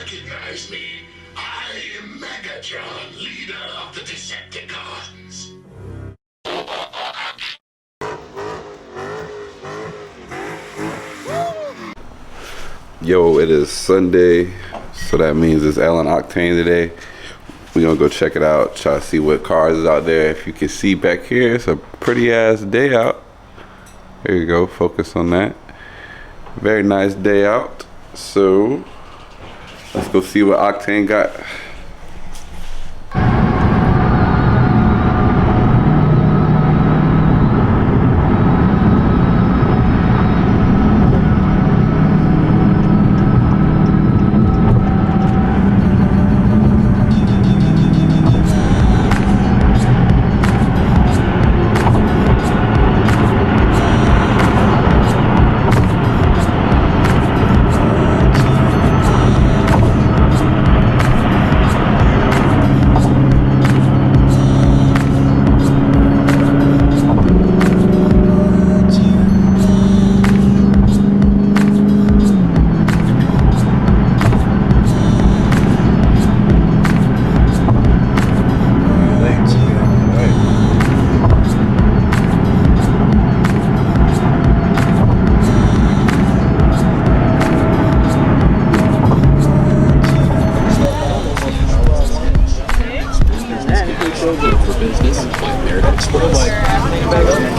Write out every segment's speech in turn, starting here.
recognize me? I am Megatron, leader of the Decepticons. Yo, it is Sunday, so that means it's Ale and Octane today. We're gonna go check it out, try to see what cars is out there. If you can see back here, it's a pretty ass day out. There you go, focus on that. Very nice day out. So let's go see what Octane got.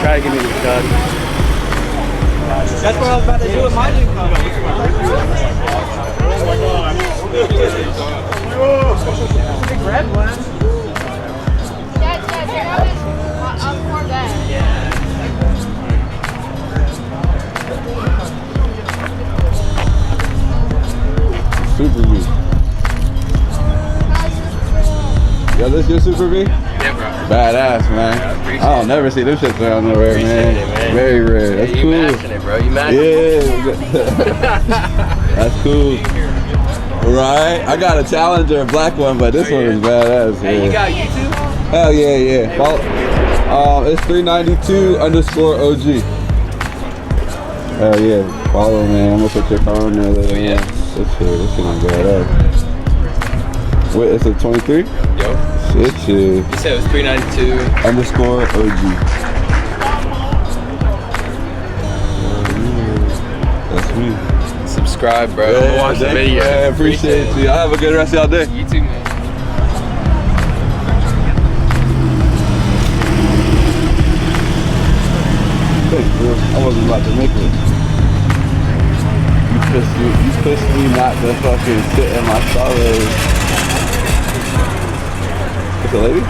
Try to give me the shot. That's what I was about to do with my new car. Oh my god. Big red one. Dad, check out this. I'll pour that. Super V. Yo, this your Super V? Yeah, bro. Badass, man. I don't never see them shits around nowhere, man. It, man. Very rare. That's you cool. matching it, bro. You matching Yeah. That's cool. Right? I got a Challenger, a black one, but this one is badass. Hey, yeah. you got YouTube? Hell yeah, yeah. Follow, it's 392_OG. Hell yeah. Follow, man. I'm gonna put your car on there later. Yeah. This shit not badass. Wait, it's a 23? Yo. Shit, shit. You said it was 392_OG. That's me. Subscribe, bro. Yeah, Watch the thank video. you, man. Appreciate you. Y'all have a good rest of y'all day. You too, man. Thanks, bro. I wasn't about to make it. You pissed me not to fucking sit in my strawberries. It's a lady?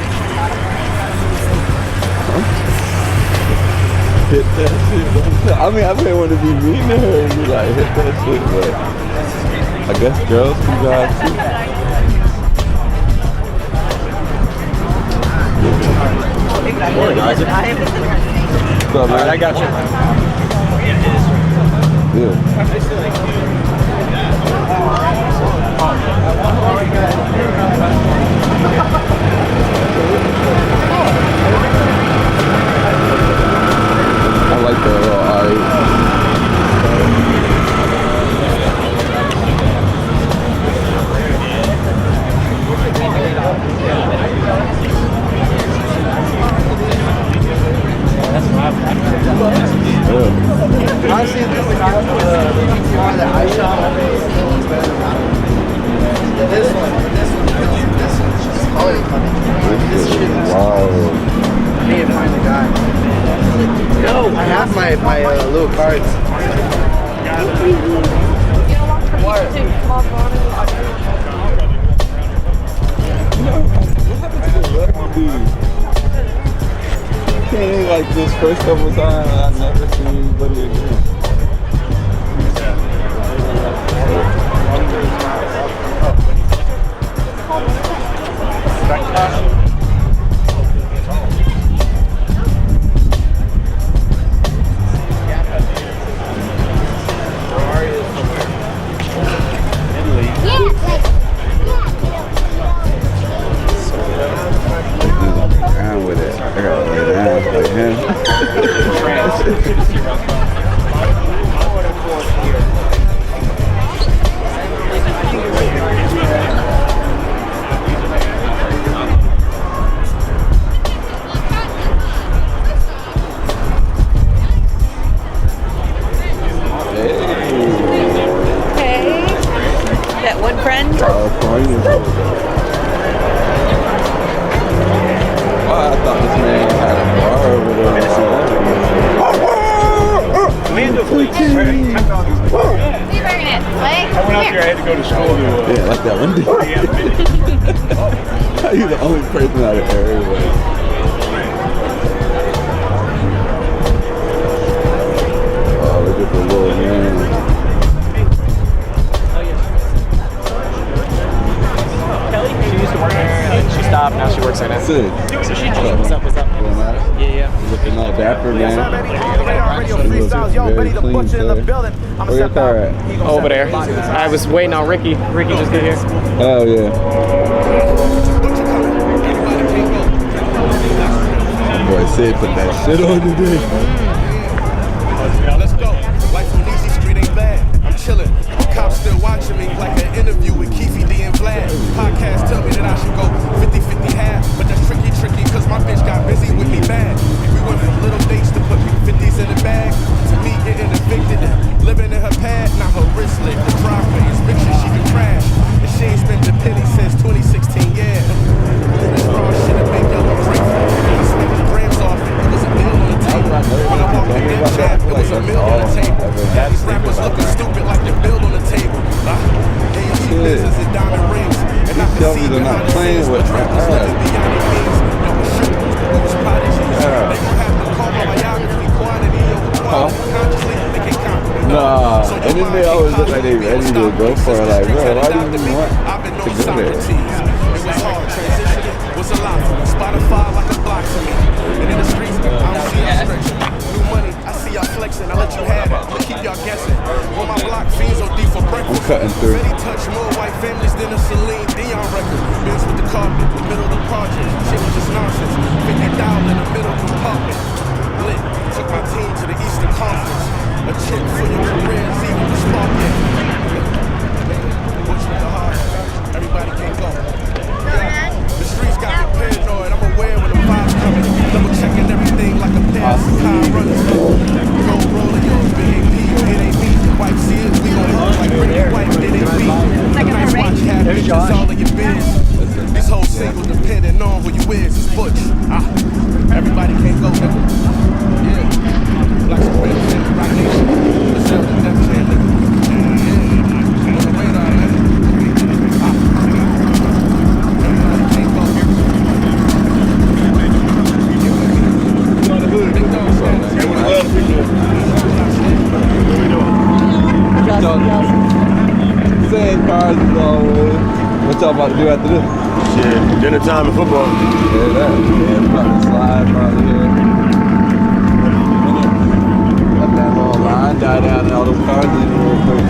Huh? Hit that shit. I mean, I didn't want to be mean to her and be like, hit that shit, but I guess girls can drive too. Morning, Isaac. What's up, man? Alright, I got you. Yeah. I like that little Honestly, the one that I shot is better than that one. This one's just always funny. This shit is wow. I need to find the guy. No, I have my little cards. What happened to the record dude? Came like this first couple times and I never seen anybody again. With it. I gotta lay down like him. friend. California. Oh, I thought this man had a bar over there. I went out there, I had to go to school to yeah, like that one. You're the only person out of everybody. Oh, look at the little man. She used to work there, and she stopped. Now she works at it. Sick. So she just, what's up, what's up? Going out. Yeah. Looking all dapper, man. He looks very clean, sir. Where your car at? Over there. I was waiting on Ricky. Ricky just got here. Oh, yeah. Boy, Sid put that shit on today. Let's go. Life on Easy Street ain't bad. I'm chilling. Cops still watching me like an interview with Keefy D and Vlad. Podcast tell me that I should go 50-50 half, but that's tricky cause my bitch got busy with me bad. We went from little dates to put 50s in the bag. To me getting evicted and living in her pad. Now her wrist lit, the driveway is richer, she can crash. And she ain't spent a penny since 2016, yeah. This raw shit that make y'all grateful. I spent the grams off, it was a deal on the table. When I walked in that chat, it was a meal on the table. Now these rappers looking stupid like they build on the table. AMG business and diamond rings. And I can see they're not behind the playing scenes with what rappers like is beyond their means. No, we shoot, we was prodigies. They gon' have to call my biography quantity over quality. Consciously, they can't comprehend. Nah, and then they always look like they ready to go for it. Like, bro, why do you want to go there? It was hard, transitioning was a lot for me. Spotify like a block to me. And in the streets, I don't see y'all stretching. New money, I see y'all flexing. I let you have it, but keep y'all guessing. On my block, fiends OD for breakfast. I'm cutting through. Betty touch more white families than a Celine Dion record. Benz with the carpet, the middle of the project. Shit was just nonsense. $50 in the middle of the apartment. Lit, took my team to the Eastern Conference. A chip for your career, see what the spark yet. Which was the hard? Everybody can't go. The streets got me paranoid. I'm aware when the vibes coming. Double checking everything like a pair of car runners. Go rolling yours, big AP, it ain't me. Wipe see it, we gon' hold like pretty white, it ain't me. Nice watch habit, it's all in your biz. These whole singles depending on who you is. It's Butch. Everybody can't go, nigga. Yeah. Black Supremacy, Rock Nation. Michelle, the Def Jam, nigga. Yeah. On the radar, man. Everybody can't go. Big dog status. Same cars as always. What y'all about to do after this? Shit, dinner time and football. Yeah, that. Yeah, we about to slide probably here. Let that little line die down and all those cars leaving real quick.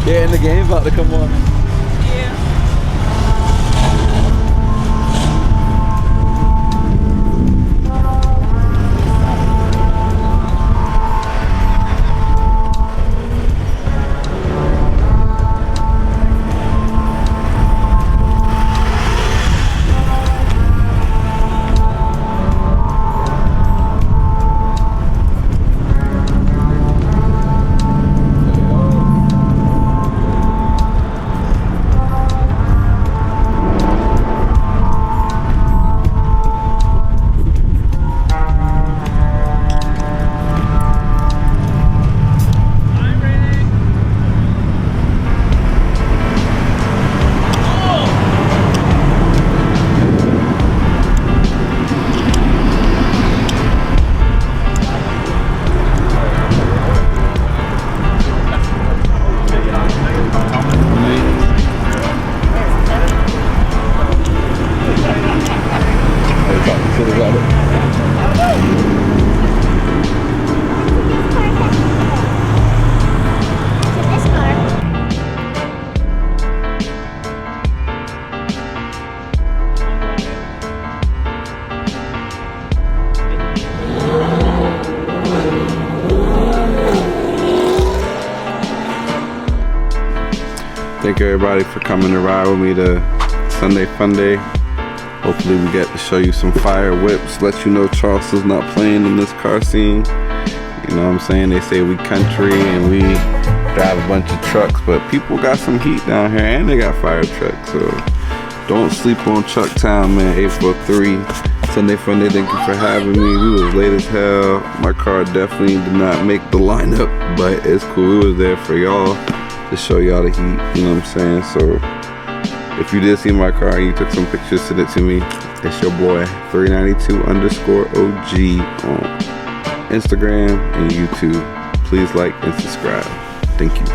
Yeah, and the game's about to come on. thank everybody for coming to ride with me to Sunday Fun Day. Hopefully we get to show you some fire whips, let you know Charleston's not playing in this car scene. You know what I'm saying? They say we country and we drive a bunch of trucks, but people got some heat down here and they got fire trucks. So don't sleep on Truck Town, man. 843 Sunday Fun Day. Thank you for having me. We was late as hell. My car definitely did not make the lineup, but it's cool. We was there for y'all to show y'all the heat. You know what I'm saying? So if you did see my car and you took some pictures, send it to me. It's your boy 392_OG on Instagram and YouTube. Please like and subscribe. Thank you.